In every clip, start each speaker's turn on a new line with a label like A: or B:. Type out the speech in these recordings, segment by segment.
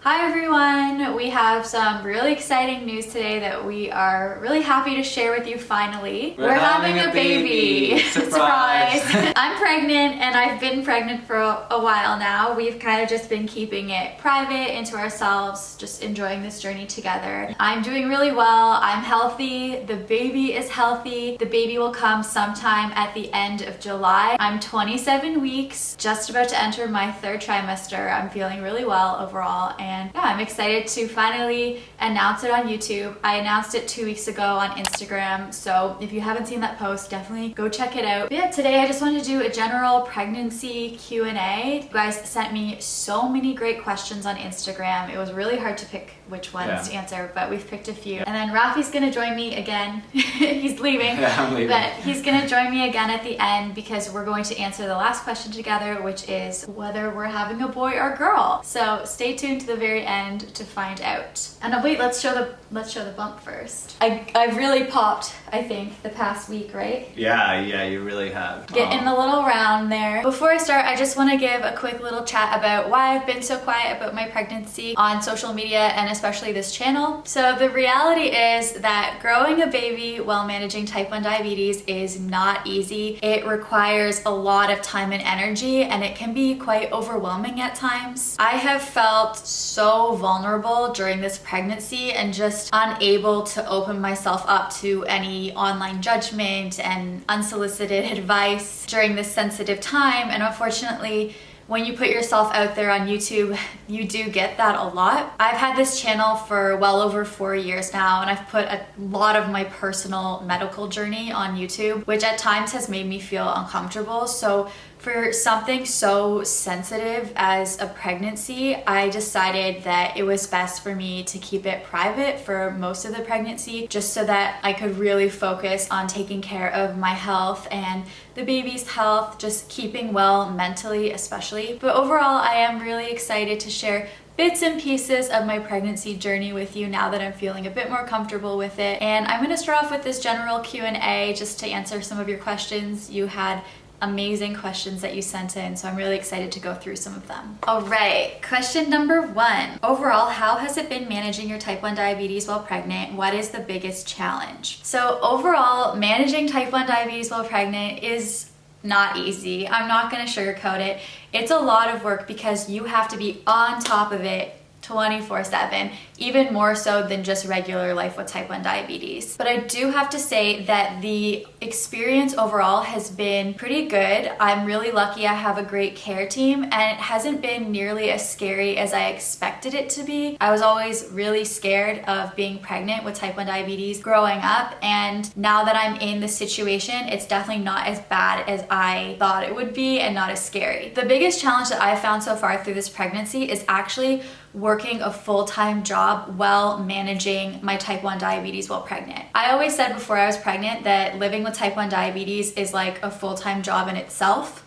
A: Hi everyone! We have some really exciting news today that we are really happy to share with you finally.
B: We're having a baby! Surprise!
A: I'm pregnant and I've been pregnant for a while now. We've kind of just been keeping it private into ourselves, just enjoying this journey together. I'm doing really well. I'm healthy. The baby is healthy. The baby will come sometime at the end of July. I'm 27 weeks, just about to enter my third trimester. I'm feeling really well overall. And yeah, I'm excited to finally announce it on YouTube. I announced it 2 weeks ago on Instagram, so if you haven't seen that post, definitely go check it out. But yeah, today I just wanted to do a general pregnancy Q&A. You guys sent me so many great questions on Instagram. It was really hard to pick which ones to answer, but we've picked a few. And then Rafi's gonna join me again. He's leaving.
B: Yeah, I'm leaving.
A: But he's gonna join me again at the end because we're going to answer the last question together, which is whether we're having a boy or girl. So stay tuned to the very end to find out. And wait, let's show the bump first. I've really popped, I think, the past week, right?
B: Yeah, you really have.
A: Getting a little round there. Before I start, I just want to give a quick little chat about why I've been so quiet about my pregnancy on social media and especially this channel. So the reality is that growing a baby while managing type 1 diabetes is not easy. It requires a lot of time and energy, and it can be quite overwhelming at times. I have felt so vulnerable during this pregnancy and just unable to open myself up to any online judgment and unsolicited advice during this sensitive time. And unfortunately, when you put yourself out there on YouTube, you do get that a lot. I've had this channel for well over 4 years now, and I've put a lot of my personal medical journey on YouTube, which at times has made me feel uncomfortable. So for something so sensitive as a pregnancy, I decided that it was best for me to keep it private for most of the pregnancy, just so that I could really focus on taking care of my health and the baby's health, just keeping well mentally especially. But overall, I am really excited to share bits and pieces of my pregnancy journey with you now that I'm feeling a bit more comfortable with it. And I'm gonna start off with this general Q&A just to answer some of your questions. You had amazing questions that you sent in, so I'm really excited to go through some of them. All right, question number 1. Overall, how has it been managing your type 1 diabetes while pregnant? What is the biggest challenge? So overall, managing type 1 diabetes while pregnant is not easy. I'm not gonna sugarcoat it. It's a lot of work because you have to be on top of it 24/7, even more so than just regular life with type 1 diabetes. But I do have to say that the experience overall has been pretty good. I'm really lucky I have a great care team, and it hasn't been nearly as scary as I expected it to be. I was always really scared of being pregnant with type 1 diabetes growing up, and now that I'm in this situation, it's definitely not as bad as I thought it would be and not as scary. The biggest challenge that I've found so far through this pregnancy is actually working a full-time job while managing my type 1 diabetes while pregnant. I always said before I was pregnant that living with type 1 diabetes is like a full-time job in itself.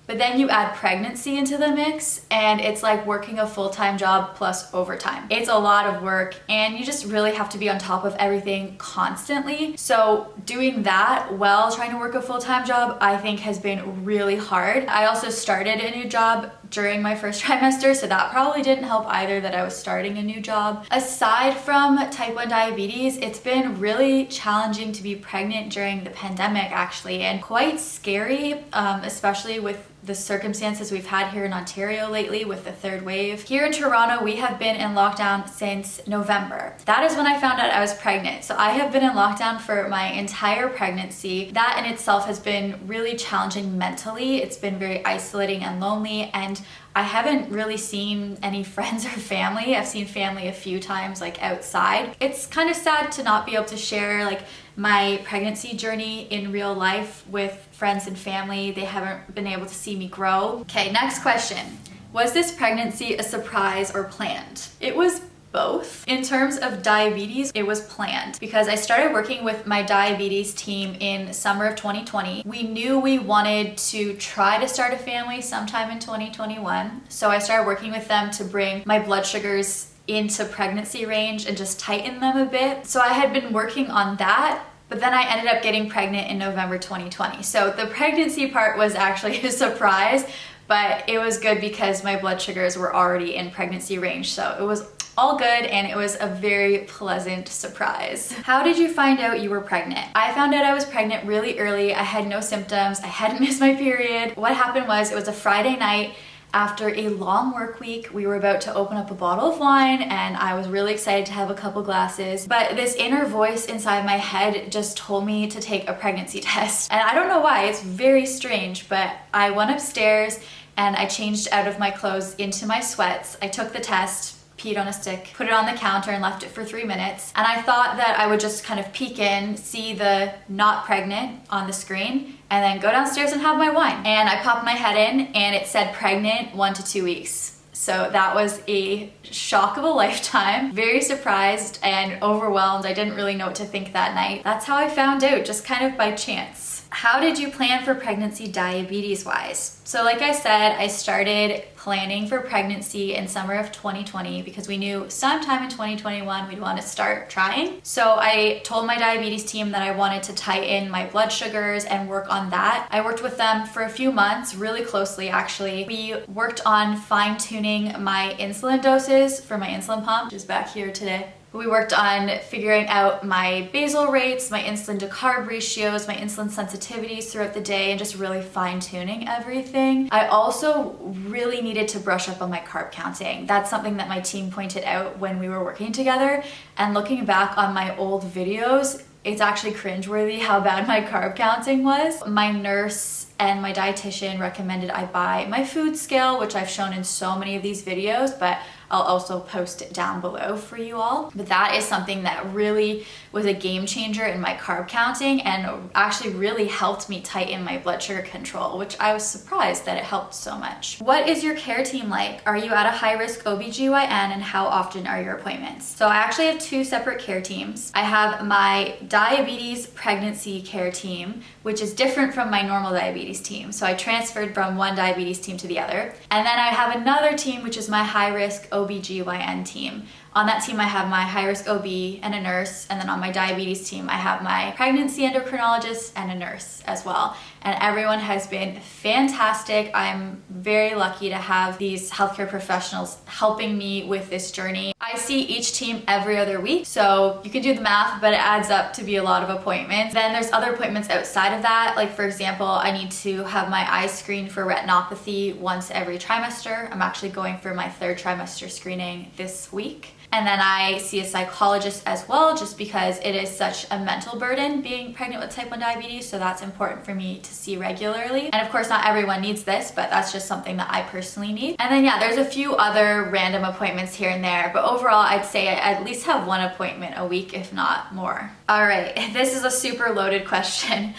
A: But then you add pregnancy into the mix, and it's like working a full-time job plus overtime. It's a lot of work, and you just really have to be on top of everything constantly. So doing that while trying to work a full-time job, I think has been really hard. I also started a new job during my first trimester, so that probably didn't help either that I was starting a new job. Aside from type 1 diabetes, it's been really challenging to be pregnant during the pandemic actually, and quite scary, especially with the circumstances we've had here in Ontario lately with the third wave. Here in Toronto, we have been in lockdown since November. That is when I found out I was pregnant. So I have been in lockdown for my entire pregnancy. That in itself has been really challenging mentally. It's been very isolating and lonely, and I haven't really seen any friends or family. I've seen family a few times like outside. It's kind of sad to not be able to share like my pregnancy journey in real life with friends and family. They haven't been able to see me grow. Okay, next question. Was this pregnancy a surprise or planned? It was both. In terms of diabetes, it was planned because I started working with my diabetes team in summer of 2020. We knew we wanted to try to start a family sometime in 2021. So I started working with them to bring my blood sugars into pregnancy range and just tighten them a bit. So I had been working on that, but then I ended up getting pregnant in November 2020. So the pregnancy part was actually a surprise, but it was good because my blood sugars were already in pregnancy range, so it was all good and it was a very pleasant surprise. How did you find out you were pregnant? I found out I was pregnant really early. I had no symptoms. I hadn't missed my period. What happened was, it was a Friday night. After a long work week, we were about to open up a bottle of wine and I was really excited to have a couple glasses, but this inner voice inside my head just told me to take a pregnancy test. And I don't know why, it's very strange, but I went upstairs and I changed out of my clothes into my sweats. I took the test, peed on a stick, put it on the counter and left it for 3 minutes. And I thought that I would just kind of peek in, see the not pregnant on the screen, and then go downstairs and have my wine. And I popped my head in and it said pregnant 1 to 2 weeks. So that was a shock of a lifetime. Very surprised and overwhelmed. I didn't really know what to think that night. That's how I found out, just kind of by chance. How did you plan for pregnancy diabetes-wise? So like I said, I started planning for pregnancy in summer of 2020 because we knew sometime in 2021 we'd want to start trying. So I told my diabetes team that I wanted to tighten my blood sugars and work on that. I worked with them for a few months, really closely actually. We worked on fine-tuning my insulin doses for my insulin pump, which is back here today. We worked on figuring out my basal rates, my insulin to carb ratios, my insulin sensitivities throughout the day, and just really fine-tuning everything. I also really needed to brush up on my carb counting. That's something that my team pointed out when we were working together. And looking back on my old videos, it's actually cringeworthy how bad my carb counting was. My nurse and my dietitian recommended I buy my food scale, which I've shown in so many of these videos, but I'll also post it down below for you all. But that is something that really was a game changer in my carb counting and actually really helped me tighten my blood sugar control, which I was surprised that it helped so much. What is your care team like? Are you at a high-risk OBGYN and how often are your appointments? So I actually have 2 separate care teams. I have my diabetes pregnancy care team, which is different from my normal diabetes team. So I transferred from one diabetes team to the other. And then I have another team, which is my high-risk OBGYN team. On that team, I have my high-risk OB and a nurse, and then on my diabetes team, I have my pregnancy endocrinologist and a nurse as well. And everyone has been fantastic. I'm very lucky to have these healthcare professionals helping me with this journey. I see each team every other week, so you can do the math, but it adds up to be a lot of appointments. Then there's other appointments outside of that. Like for example, I need to have my eyes screened for retinopathy once every trimester. I'm actually going for my 3rd trimester screening this week. And then I see a psychologist as well, just because it is such a mental burden being pregnant with type 1 diabetes, so that's important for me to see regularly. And of course, not everyone needs this, but that's just something that I personally need. And then yeah, there's a few other random appointments here and there, but overall, I'd say I at least have 1 appointment a week, if not more. All right, this is a super loaded question.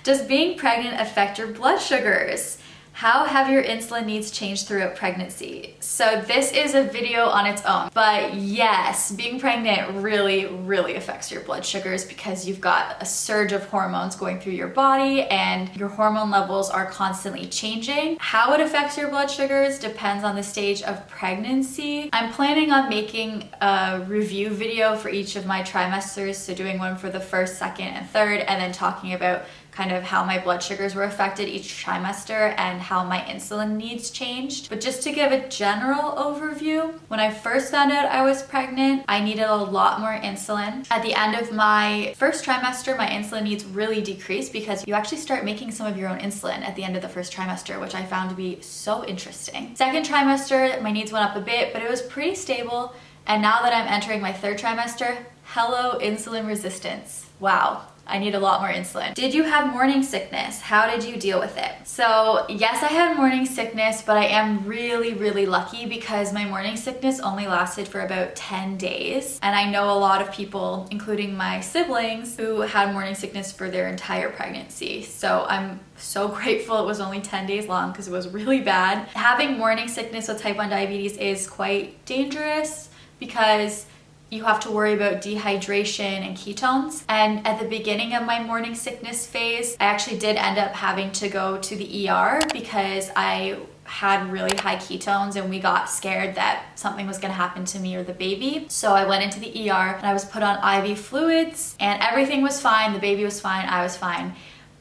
A: Does being pregnant affect your blood sugars? How have your insulin needs changed throughout pregnancy? So this is a video on its own, but yes, being pregnant really affects your blood sugars because you've got a surge of hormones going through your body and your hormone levels are constantly changing. How it affects your blood sugars depends on the stage of pregnancy. I'm planning on making a review video for each of my trimesters, so doing one for the 1st, 2nd, and 3rd, and then talking about kind of how my blood sugars were affected each trimester and how my insulin needs changed. But just to give a general overview, when I first found out I was pregnant, I needed a lot more insulin. At the end of my 1st trimester, my insulin needs really decreased because you actually start making some of your own insulin at the end of the 1st trimester, which I found to be so interesting. 2nd trimester, my needs went up a bit, but it was pretty stable. And now that I'm entering my 3rd trimester, hello insulin resistance. Wow. I need a lot more insulin. Did you have morning sickness? How did you deal with it? So yes, I had morning sickness, but I am really lucky because my morning sickness only lasted for about 10 days. And I know a lot of people, including my siblings, who had morning sickness for their entire pregnancy. So I'm so grateful it was only 10 days long because it was really bad. Having morning sickness with type 1 diabetes is quite dangerous because you have to worry about dehydration and ketones. And at the beginning of my morning sickness phase, I actually did end up having to go to the ER because I had really high ketones and we got scared that something was gonna happen to me or the baby. So I went into the ER and I was put on IV fluids and everything was fine. The baby was fine, I was fine.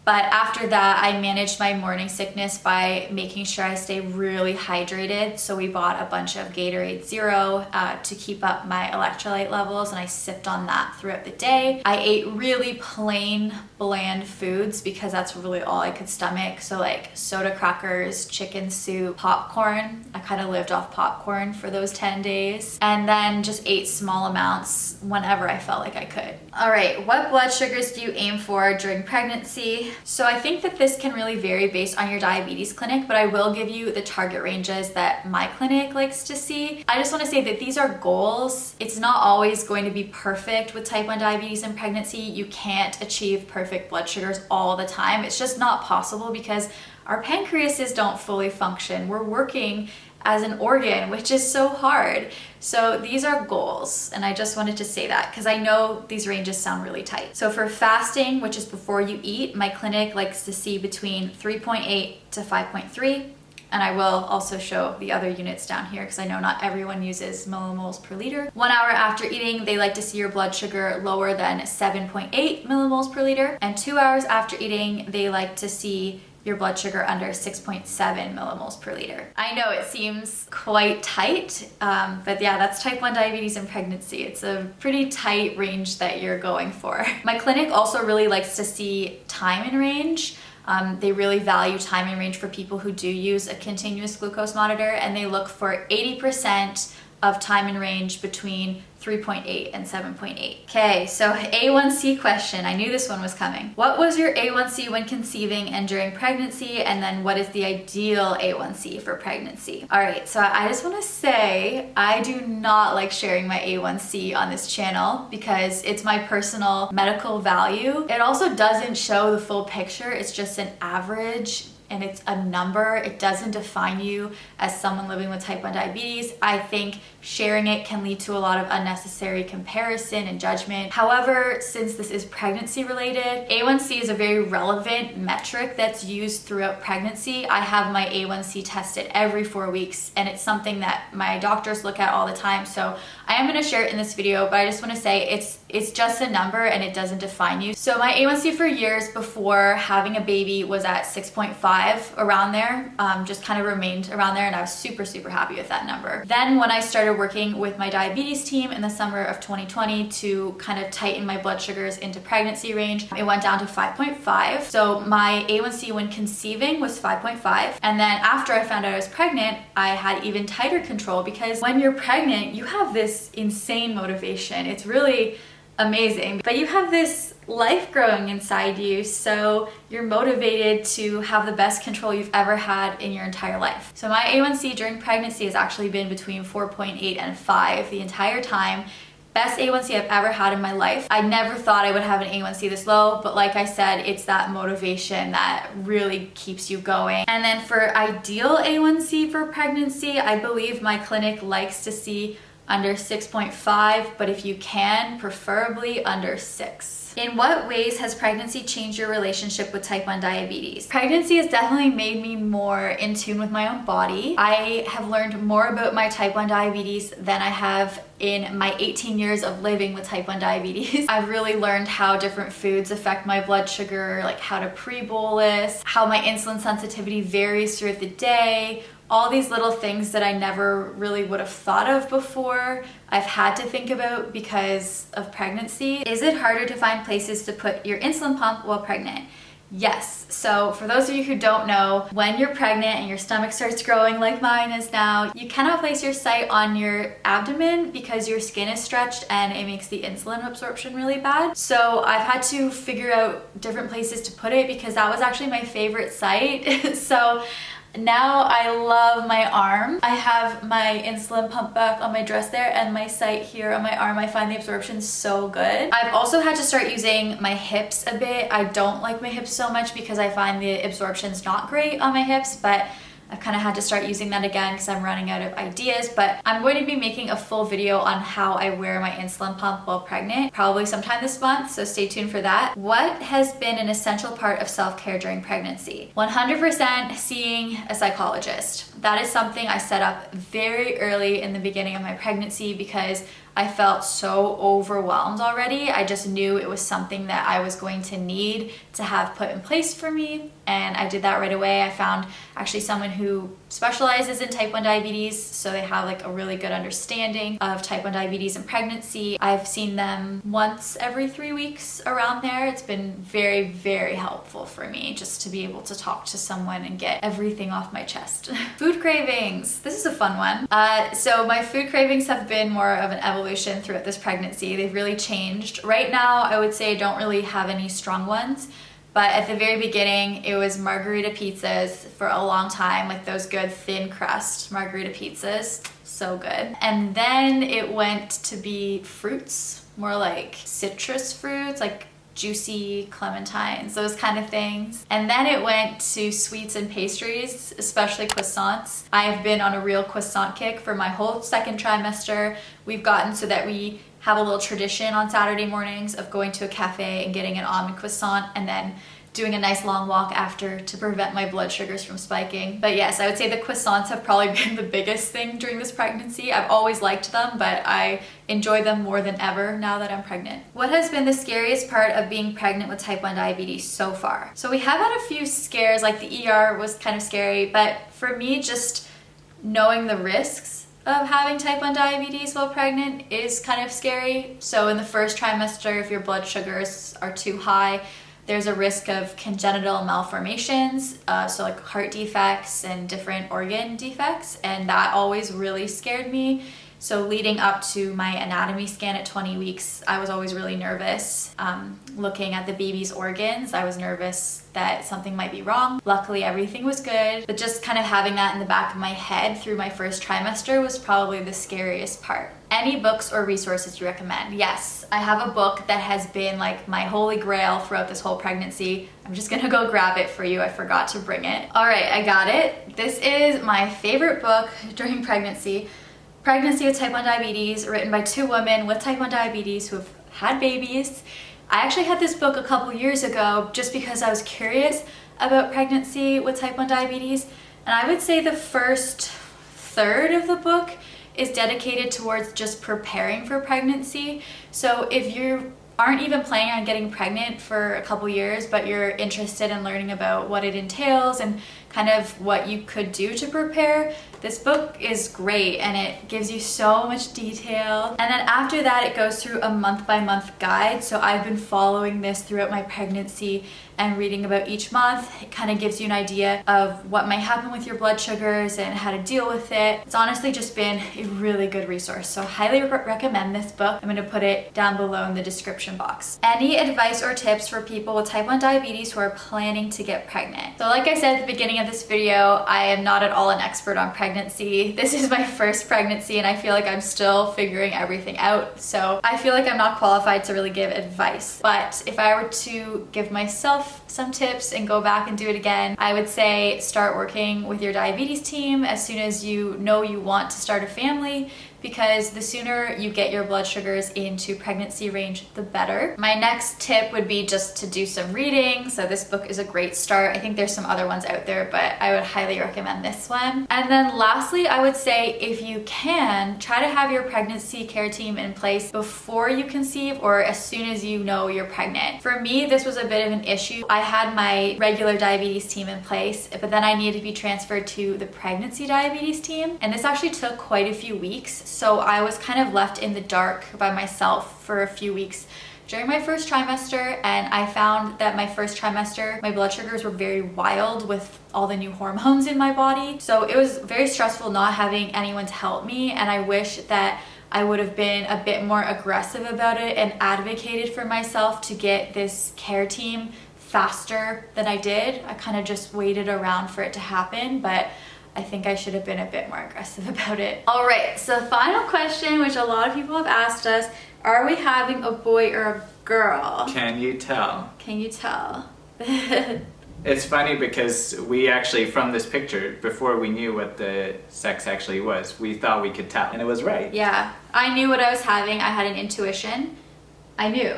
A: But after that, I managed my morning sickness by making sure I stay really hydrated. So we bought a bunch of Gatorade Zero to keep up my electrolyte levels, and I sipped on that throughout the day. I ate really plain, bland foods because that's really all I could stomach. So like soda crackers, chicken soup, popcorn. I kind of lived off popcorn for those 10 days. And then just ate small amounts whenever I felt like I could. All right, what blood sugars do you aim for during pregnancy? So I think that this can really vary based on your diabetes clinic, but I will give you the target ranges that my clinic likes to see. I just want to say that these are goals. It's not always going to be perfect with type 1 diabetes in pregnancy. You can't achieve perfect blood sugars all the time. It's just not possible because our pancreases don't fully function. We're working as an organ, which is so hard. So these are goals, and I just wanted to say that because I know these ranges sound really tight. So for fasting, which is before you eat, my clinic likes to see between 3.8 to 5.3, and I will also show the other units down here because I know not everyone uses millimoles per liter. 1 hour after eating, they like to see your blood sugar lower than 7.8 millimoles per liter, and 2 hours after eating, they like to see your blood sugar under 6.7 millimoles per liter. I know it seems quite tight, but yeah, that's type 1 diabetes in pregnancy. It's a pretty tight range that you're going for. My clinic also really likes to see time in range. They really value time in range for people who do use a continuous glucose monitor, and they look for 80% of time in range between 3.8 and 7.8. Okay, so A1C question. I knew this one was coming. What was your A1C when conceiving and during pregnancy? And then what is the ideal A1C for pregnancy? All right, so I just want to say I do not like sharing my A1C on this channel because it's my personal medical value. It also doesn't show the full picture. It's just an average and it's a number. It doesn't define you as someone living with type 1 diabetes. I think sharing it can lead to a lot of unnecessary comparison and judgment. However, since this is pregnancy related, A1C is a very relevant metric that's used throughout pregnancy. I have my A1C tested every 4 weeks, and it's something that my doctors look at all the time. So I am gonna share it in this video, but I just wanna say it's just a number and it doesn't define you. So my A1C for years before having a baby was at 6.5, around there, just kind of remained around there, and I was super, super happy with that number. Then when I started working with my diabetes team in the summer of 2020 to kind of tighten my blood sugars into pregnancy range, it went down to 5.5. So my A1C when conceiving was 5.5. And then after I found out I was pregnant, I had even tighter control because when you're pregnant, you have this insane motivation. It's really amazing, but you have this life growing inside you, so you're motivated to have the best control you've ever had in your entire life. So my A1C during pregnancy has actually been between 4.8 and 5 the entire time. Best A1C I've ever had in my life. I never thought I would have an A1C this low, but like I said, it's that motivation that really keeps you going. And then for ideal A1C for pregnancy, I believe my clinic likes to see under 6.5, but if you can, preferably under 6. In what ways has pregnancy changed your relationship with type 1 diabetes? Pregnancy has definitely made me more in tune with my own body. I have learned more about my type 1 diabetes than I have in my 18 years of living with type 1 diabetes. I've really learned how different foods affect my blood sugar, like how to pre-bolus, how my insulin sensitivity varies throughout the day, all these little things that I never really would have thought of before. I've had to think about because of pregnancy. Is it harder to find places to put your insulin pump while pregnant? Yes. So for those of you who don't know, when you're pregnant and your stomach starts growing like mine is now, you cannot place your site on your abdomen because your skin is stretched and it makes the insulin absorption really bad. So I've had to figure out different places to put it because that was actually my favorite site. So now I love my arm. I have my insulin pump back on my dress there and my site here on my arm. I find the absorption so good. I've also had to start using my hips a bit. I don't like my hips so much because I find the absorption's not great on my hips, but I've kind of had to start using that again because I'm running out of ideas. But I'm going to be making a full video on how I wear my insulin pump while pregnant, probably sometime this month, so stay tuned for that. What has been an essential part of self-care during pregnancy? 100% seeing a psychologist. That is something I set up very early in the beginning of my pregnancy because I felt so overwhelmed already. I just knew it was something that I was going to need to have put in place for me, and I did that right away. I found actually someone who specializes in type 1 diabetes, so they have like a really good understanding of type 1 diabetes and pregnancy. I've seen them once every 3 weeks around there. It's been very, very helpful for me just to be able to talk to someone and get everything off my chest. Food cravings. This is a fun one. So my food cravings have been more of an evolution throughout this pregnancy. They've really changed. Right now, I would say I don't really have any strong ones. But at the very beginning, it was margarita pizzas for a long time, like those good thin crust margarita pizzas. So good. And then it went to be fruits, more like citrus fruits, like juicy clementines, those kind of things. And then it went to sweets and pastries, especially croissants. I've been on a real croissant kick for my whole second trimester. We've gotten so that we have a little tradition on Saturday mornings of going to a cafe and getting an almond croissant and then doing a nice long walk after to prevent my blood sugars from spiking. But yes, I would say the croissants have probably been the biggest thing during this pregnancy. I've always liked them, but I enjoy them more than ever now that I'm pregnant. What has been the scariest part of being pregnant with type 1 diabetes so far? So we have had a few scares, like the ER was kind of scary, but for me, just knowing the risks of having type 1 diabetes while pregnant is kind of scary. So in the first trimester, if your blood sugars are too high, there's a risk of congenital malformations, so like heart defects and different organ defects, and that always really scared me. So leading up to my anatomy scan at 20 weeks, I was always really nervous. Looking at the baby's organs, I was nervous that something might be wrong. Luckily, everything was good, but just kind of having that in the back of my head through my first trimester was probably the scariest part. Any books or resources you recommend? Yes, I have a book that has been like my holy grail throughout this whole pregnancy. I'm just gonna go grab it for you. I forgot to bring it. All right, I got it. This is my favorite book during pregnancy. Pregnancy with Type 1 Diabetes, written by 2 women with Type 1 diabetes who have had babies. I actually had this book a couple years ago just because I was curious about pregnancy with Type 1 diabetes, and I would say the first third of the book is dedicated towards just preparing for pregnancy. So if you aren't even planning on getting pregnant for a couple years, but you're interested in learning about what it entails and kind of what you could do to prepare, this book is great and it gives you so much detail. And then after that, it goes through a month-by-month guide. So I've been following this throughout my pregnancy and reading about each month. It kind of gives you an idea of what might happen with your blood sugars and how to deal with it. It's honestly just been a really good resource. So highly recommend this book. I'm going to put it down below in the description box. Any advice or tips for people with type 1 diabetes who are planning to get pregnant? So like I said at the beginning of this video, I am not at all an expert on pregnancy. This is my first pregnancy and I feel like I'm still figuring everything out. So I feel like I'm not qualified to really give advice. But if I were to give myself some tips and go back and do it again, I would say start working with your diabetes team as soon as you know you want to start a family, because the sooner you get your blood sugars into pregnancy range, the better. My next tip would be just to do some reading. So this book is a great start. I think there's some other ones out there, but I would highly recommend this one. And then lastly, I would say if you can, try to have your pregnancy care team in place before you conceive or as soon as you know you're pregnant. For me, this was a bit of an issue. I had my regular diabetes team in place, but then I needed to be transferred to the pregnancy diabetes team. And this actually took quite a few weeks. So I was kind of left in the dark by myself for a few weeks during my first trimester, and I found that my first trimester, my blood sugars were very wild with all the new hormones in my body. So it was very stressful not having anyone to help me, and I wish that I would have been a bit more aggressive about it and advocated for myself to get this care team faster than I did. I kind of just waited around for it to happen, but I think I should have been a bit more aggressive about it. All right, so final question, which a lot of people have asked us, are we having a boy or a girl?
B: Can you tell?
A: Can you tell?
B: It's funny because we actually, from this picture, before we knew what the sex actually was, we thought we could tell, and it was right.
A: Yeah, I knew what I was having. I had an intuition. I knew.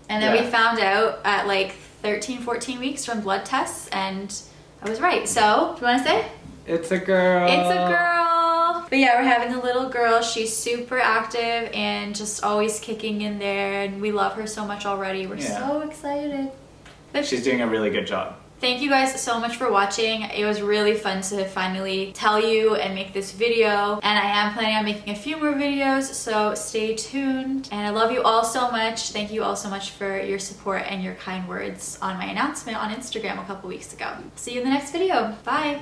A: And then we found out at like 13, 14 weeks from blood tests, and I was right. So, do you want to say?
B: It's a girl.
A: It's a girl. But yeah, we're having a little girl. She's super active and just always kicking in there, and we love her so much already. We're so excited. But
B: she's doing a really good job.
A: Thank you guys so much for watching. It was really fun to finally tell you and make this video. And I am planning on making a few more videos, so stay tuned. And I love you all so much. Thank you all so much for your support and your kind words on my announcement on Instagram a couple weeks ago. See you in the next video. Bye.